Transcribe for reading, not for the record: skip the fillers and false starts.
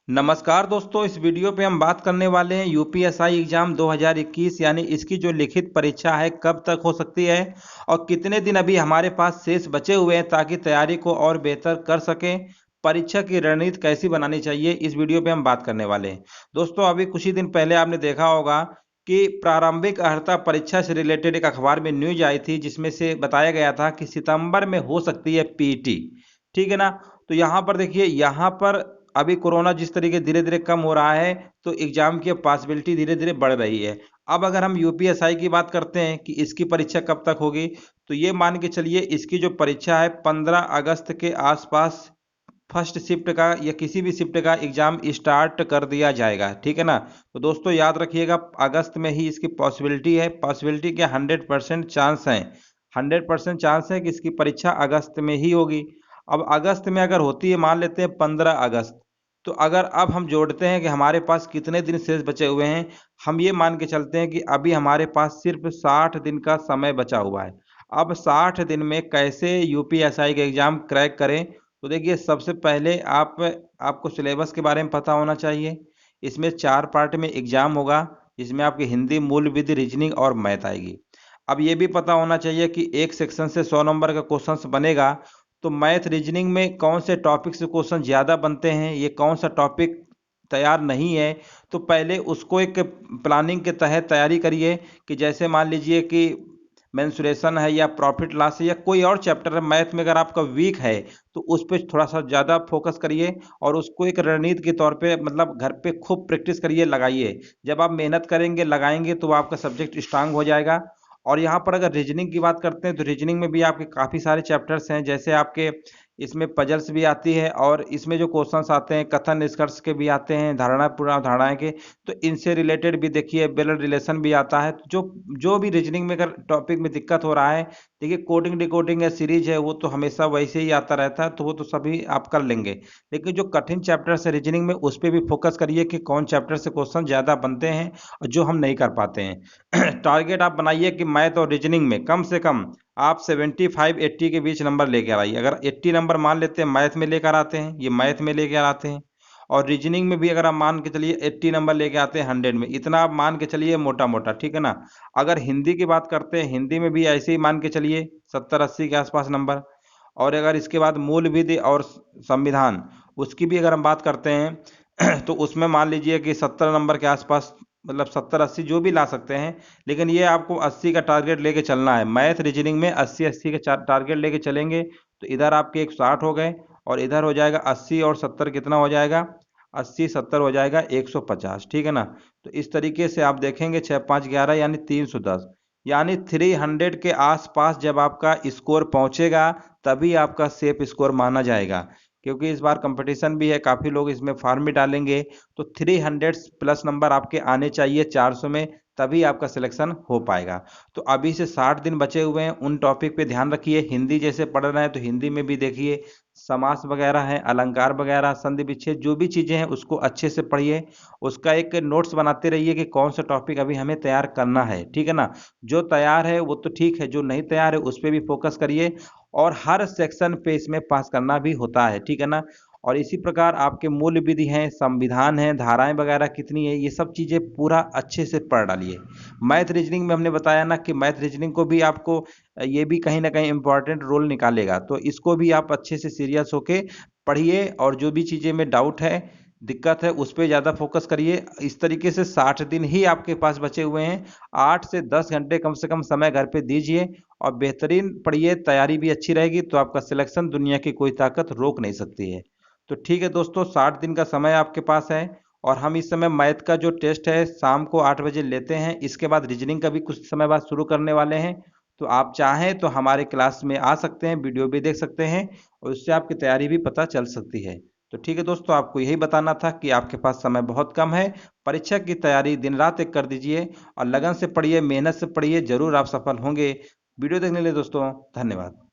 नमस्कार दोस्तों, इस वीडियो पे हम बात करने वाले हैं यूपीएसआई एग्जाम 2021 यानी इसकी जो लिखित परीक्षा है कब तक हो सकती है और कितने दिन अभी हमारे पास शेष बचे हुए हैं ताकि तैयारी को और बेहतर कर सकें। परीक्षा की रणनीति कैसी बनानी चाहिए, इस वीडियो पे हम बात करने वाले हैं। दोस्तों, अभी कुछ ही दिन पहले आपने देखा होगा कि प्रारंभिक अर्हता परीक्षा से रिलेटेड एक अखबार में न्यूज आई थी जिसमें से बताया गया था कि सितंबर में हो सकती है पीटी। ठीक है ना। तो यहाँ पर देखिए, यहाँ पर अभी कोरोना जिस तरीके धीरे धीरे कम हो रहा है तो एग्जाम की पॉसिबिलिटी धीरे धीरे बढ़ रही है। अब अगर हम यूपीएसआई की बात करते हैं कि इसकी परीक्षा कब तक होगी, तो ये मान के चलिए इसकी जो परीक्षा है 15 अगस्त के आसपास फर्स्ट शिफ्ट का या किसी भी शिफ्ट का एग्जाम स्टार्ट कर दिया जाएगा। ठीक है ना। तो दोस्तों याद रखिएगा, अगस्त में ही इसकी पॉसिबिलिटी है। पॉसिबिलिटी के 100% चांस है, 100% चांस है कि इसकी परीक्षा अगस्त में ही होगी। अब अगस्त में अगर होती है, मान लेते हैं 15 अगस्त, तो अगर अब हम जोड़ते हैं कि हमारे पास कितने दिन शेष बचे हुए हैं, हम ये मान के चलते हैं कि अभी हमारे पास सिर्फ 60 दिन का समय बचा हुआ है। अब 60 दिन में कैसे यूपीएसआई का एग्जाम क्रैक करें, तो देखिए सबसे पहले आपको सिलेबस के बारे में पता होना चाहिए। इसमें 4 पार्ट में एग्जाम होगा। इसमें आपकी हिंदी, मूल विधि, रीजनिंग और मैथ आएगी। अब ये भी पता होना चाहिए कि एक सेक्शन से 100 नंबर का क्वेश्चंस बनेगा। तो मैथ रीजनिंग में कौन से टॉपिक से क्वेश्चन ज़्यादा बनते हैं, ये कौन सा टॉपिक तैयार नहीं है, तो पहले उसको एक प्लानिंग के तहत तैयारी करिए। कि जैसे मान लीजिए कि मेंसुरेशन है या प्रॉफिट लॉस है या कोई और चैप्टर है मैथ में, अगर आपका वीक है तो उस पर थोड़ा सा ज़्यादा फोकस करिए और उसको एक रणनीति के तौर पे मतलब घर पे खूब प्रैक्टिस करिए, लगाइए। जब आप मेहनत करेंगे, लगाएंगे, तो आपका सब्जेक्ट स्ट्रांग हो जाएगा। और यहाँ पर अगर रीजनिंग की बात करते हैं तो रीजनिंग में भी आपके काफ़ी सारे चैप्टर्स हैं। जैसे आपके इसमें पजल्स भी आती है और इसमें जो क्वेश्चंस आते हैं कथन निष्कर्ष के भी आते हैं, धारणा पूरा धारणाएं के। तो इनसे रिलेटेड भी देखिए, ब्लड रिलेशन भी आता है। तो जो जो भी रीजनिंग में अगर टॉपिक में दिक्कत हो रहा है, देखिए कोडिंग डिकोडिंग या सीरीज है वो तो हमेशा वैसे ही आता रहता है, तो वो तो सभी आप कर लेंगे। लेकिन जो कठिन चैप्टर्स है रीजनिंग में, उस पर भी फोकस करिए कि कौन चैप्टर से क्वेश्चन ज़्यादा बनते हैं और जो हम नहीं कर पाते हैं। टारगेट आप बनाइए कि मैथ और रीजनिंग में कम से कम आप 75-80 के बीच नंबर लेकर आइए। अगर 80 नंबर मान लेते हैं मैथ में लेकर आते हैं, ये मैथ में लेकर आते हैं, और रीजनिंग में भी अगर आप मान के चलिए 80 नंबर लेके आते हैं 100 में, इतना आप मान के चलिए मोटा मोटा। ठीक है ना। अगर हिंदी की बात करते हैं, हिंदी में भी ऐसे ही मान के चलिए 70-80 के आसपास नंबर। और अगर इसके बाद मूल विधि और संविधान, उसकी भी अगर हम बात करते हैं तो उसमें मान लीजिए कि 70 नंबर के आसपास, मतलब 70-80 जो भी ला सकते हैं। लेकिन ये आपको 80 का टारगेट लेके चलना है। मैथ रीजनिंग में 80-80 के टारगेट लेके चलेंगे तो इधर आपके 160 हो गए और इधर हो जाएगा 80 और 70 कितना हो जाएगा, 80-70 हो जाएगा 150। ठीक है ना। तो इस तरीके से आप देखेंगे 6-5-11 यानी 310, यानी 300 के आसपास जब आपका स्कोर पहुंचेगा तभी आपका सेफ स्कोर माना जाएगा। क्योंकि इस बार कंपटीशन भी है, काफ़ी लोग इसमें फॉर्म भी डालेंगे। तो 300 प्लस नंबर आपके आने चाहिए 400 में, तभी आपका सिलेक्शन हो पाएगा। तो अभी से 60 दिन बचे हुए हैं, उन टॉपिक पे ध्यान रखिए। हिंदी जैसे पढ़ रहे हैं तो हिंदी में भी देखिए समास वगैरह है, अलंकार वगैरह, संधि विच्छेद, जो भी चीज़ें हैं उसको अच्छे से पढ़िए। उसका एक नोट्स बनाते रहिए कि कौन सा टॉपिक अभी हमें तैयार करना है। ठीक है ना। जो तैयार है वो तो ठीक है, जो नहीं तैयार है उस पर भी फोकस करिए। और हर सेक्शन पे इसमें पास करना भी होता है। ठीक है ना। और इसी प्रकार आपके मूल विधि हैं, संविधान है, धाराएं वगैरह कितनी है, ये सब चीज़ें पूरा अच्छे से पढ़ डालिए। मैथ रीजनिंग में हमने बताया ना कि मैथ रीजनिंग को भी आपको ये भी कहीं ना कहीं इंपॉर्टेंट रोल निकालेगा, तो इसको भी आप अच्छे से सीरियस होके पढ़िए। और जो भी चीज़ें में डाउट है, दिक्कत है, उस पर ज़्यादा फोकस करिए। इस तरीके से 60 दिन ही आपके पास बचे हुए हैं। 8 से 10 घंटे कम से कम समय घर पे दीजिए और बेहतरीन पढ़िए। तैयारी भी अच्छी रहेगी तो आपका सिलेक्शन दुनिया की कोई ताकत रोक नहीं सकती है। तो ठीक है दोस्तों, 60 दिन का समय आपके पास है। और हम इस समय मैथ का जो टेस्ट है शाम को 8 बजे लेते हैं। इसके बाद रीजनिंग का भी कुछ समय बाद शुरू करने वाले हैं। तो आप चाहें तो हमारे क्लास में आ सकते हैं, वीडियो भी देख सकते हैं और उससे आपकी तैयारी भी पता चल सकती है। तो ठीक है दोस्तों, आपको यही बताना था कि आपके पास समय बहुत कम है। परीक्षा की तैयारी दिन रात एक कर दीजिए और लगन से पढ़िए, मेहनत से पढ़िए, जरूर आप सफल होंगे। वीडियो देखने के लिए दोस्तों धन्यवाद।